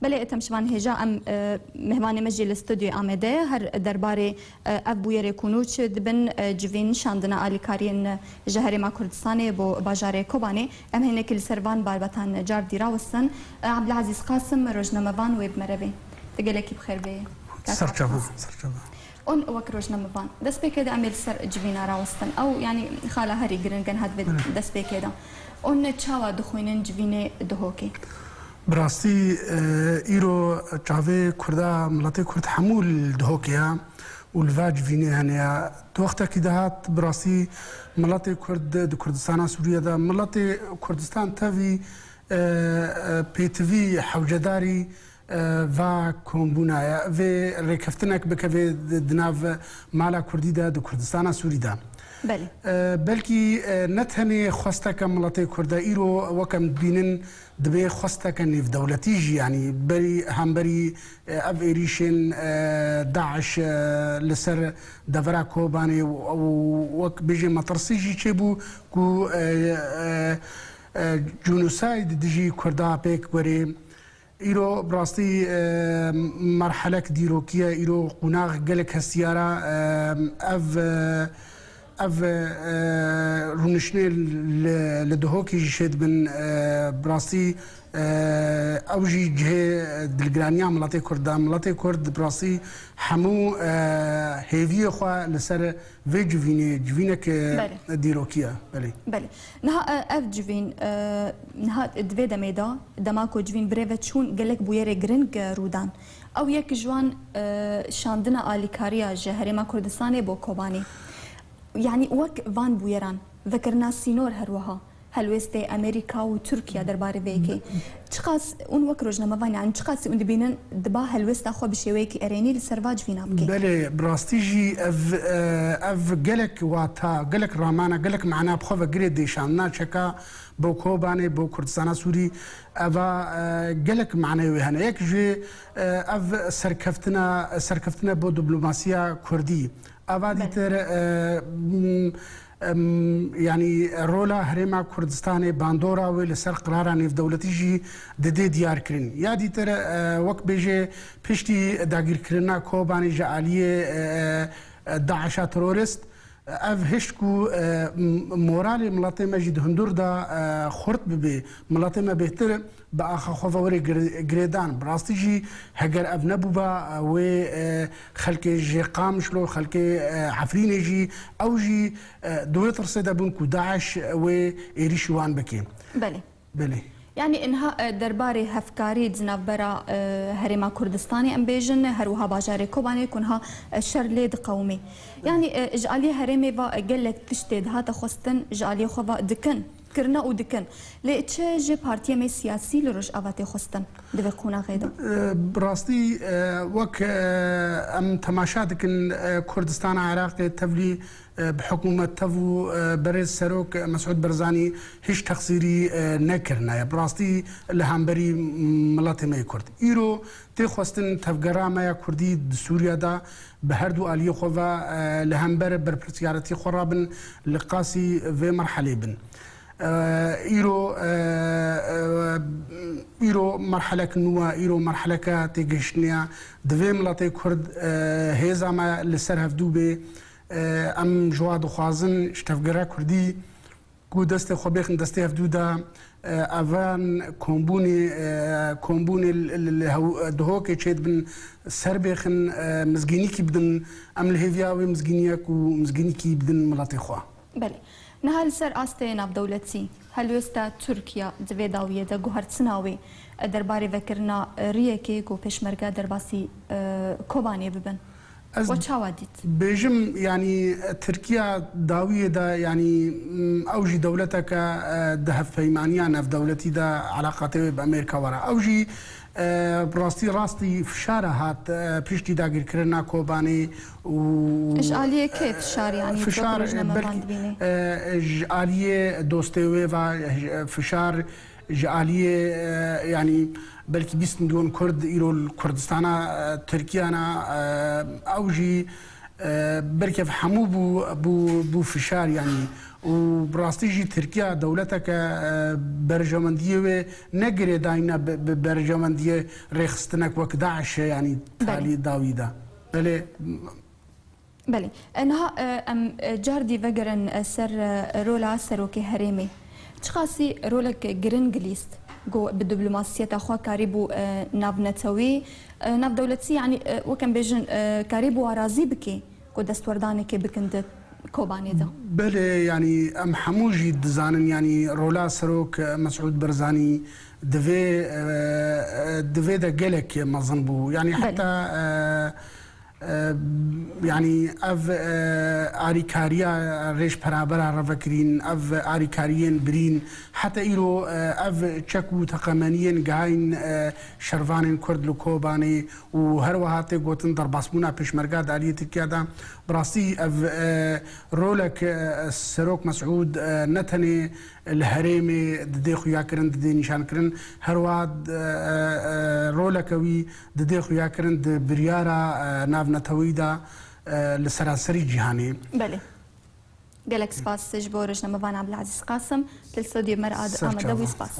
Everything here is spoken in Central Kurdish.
بله تمشوان هجا ام مهمان مجی الاستودیو آمده هر درباره ابویر کنوچ دبن جوین شاندنا آلیکارین جهر ما کردستان بو باجار کوبانی ام هنه کل سروان باربتان جار دیراوسن عبدالعزیز قاسم روزنامه‌وان ویب مربی تقلکی بخیر بی سرچابه اون وک روزنامه‌وان دست بکده امیل سر جوین راوستن او یعنی خاله هری گرنگن هد دست بکده اون چاوا دخوینن جوین دهوکی براستی ایرو چاوه کرده ملت کرد حمول دهوکیا والواج فيني هنيا توقتا كي دهات براسي ملت كرد كردستان سوريا دا ملت كردستان تافي بيتفي حوجداري و كومبونايا في ريكفتنك بكفي دناف مالا كردي دا كردستان سوريا دا بله بلكي نتهني خواستك ملتي كردا ايرو وكم بينن دبي خواستك نيف دولتيجي يعني بري هم بري اف ايريشن داعش لسر دفرا كوباني وك بيجي مطرسيجي تشيبو كو جونوسايد ديجي كردا بيك وري ايرو براستي مرحله ديروكيه ايرو قناغ قالك هالسياره اف رونشني لدهوكي جشد من براسي اوجي جهه دلجرانيا ملاتي كرد براسي حمو هيفي خو لسر في جوينك ديروكيا بله نها اف جوين نها دفيدا ميدا دماكو جوين بريفت شون قالك بويري جرينج رودان او يك جوان شاندنا اليكاريا جهرما كردستاني بو كوباني يعني وك فان بويران ذكرنا سينور هروها هلوستي امريكا وتركيا درباري فيكي تشخاص اون وك روزنامه‌وان يعني تشخاص اون دبينن دبا هلوست اخو بشويكي اريني لسرفاج فينا بكي بله براستيجي اف قالك واتا قالك رامانا قالك معنا بخوف جريد ديشاننا تشكا بو كوباني بو كردستان سوري افا قالك معنوي هنا يك جي اف سركفتنا بو دبلوماسيا كردي افا ديتر يعني رولا هرما كردستان باندورا ولسر قرارا نيف دولتيجي ددي ديار كرين يا ديتر وك بيجي بيشتي داغير كرنا كوباني جعاليه داعش ترورست اف هشكو مورالي ملاتي مجد هندور دا خرط ببي ملاتي ما بهتر باخا خوفوري جريدان براستيجي هجر ابنبوبا و خلكي جي قامشلو خلكي عفريني جي او جي دولة رصيدة بنكو داعش و ايريشوان بكي بلي يعني انها درباري هفكاري دزناف برا هرما كردستاني ام بيجن هروها باجاري كوباني كونها شرليد قومي يعني اجعالي هرمي با قالك تشتد هاتا خستن اجعالي خوا دكن كرنا ودكن ليتشي جي بارتي مي سياسي لروج افاتي خستن دبقونا غيدا براستي وك ام تماشاتك كردستان عراق تفلي بحكومة تفو برز سروك مسعود برزاني هيش تقصيري نكرنا براستي لهمبري ملاتي ما يكرد ايرو تخواستن تفقرا ما يكردي سوريا دا بهردو آلية خوفا لهمبر بربرسيارتي خرابن لقاسي في مرحلة بن ايرو مرحلة نوا ايرو مرحلة تيجشنيا دفي ملاتي كرد هيزا ما لسر هفدو بي ام جواد خوازن اشتفقرا كردي كو دست خوبيخن دست هفدو دا اوان كومبوني دهوكي تشيد بن سربيخن مزجينيكي بدن ام الهيفياوي مزجينيك ومزجينيكي بدن ملاتي خوا بله نهال سر آستي ناف دولتي هل يستا تركيا دفي داوية دا جوهر سناوي درباري ذكرنا ريكي كو بيشمرقا درباسي كوباني ببن وشاوديت بيجم يعني تركيا داوية دا يعني اوجي دولتك دهف فيمانيا ناف دولتي دا علاقاته بامريكا ورا اوجي راستي فشاره هات بيشتي داغير كرنا كوباني و اجاليه كيف فشار يعني فشار اجاليه دوستوي و فشار اجاليه يعني بلكي 20 مليون كرد ايرو الكردستان تركيا اوجي بركب حمو بو فشار يعني وبراستيجي تركيا دولتك برجمندية نجري داينا برجمندية ريخستنك وك داعش يعني تالي داويدا بله انها ام جاردي وگرن سر رولا سروكي هريمي تشخاصي رولك جرينجليست جو بالدبلوماسية أخوة كاريبو نافنتوي ناف دولتي يعني وكان بيجن كاريبو أراضي بكي كو دستورداني كي بكند كوباني ده بله يعني أم حموجي دزانن يعني رولا سروك مسعود برزاني دفي دا جلك مظنبو يعني حتى يعني اف اريكاريا ريش برابر رفكرين اف اريكاريين برين حتى ايرو اف تشكو تقمانيين جاين شرفانين كرد لكوباني وهروهاتي قوتن ضرباسمونا بشمرقا داليتي كيادا براسي اف رولك سروك مسعود نتني الهريمي ددي خويا كرن ددي نشان كرن هرواد رولكوي ددي خويا كرن بريارا ناف نتويدا لسراسري جهاني بله جالك سباس جبورج نمبان عبد العزيز قاسم للاستوديو مرقد امدوي سباس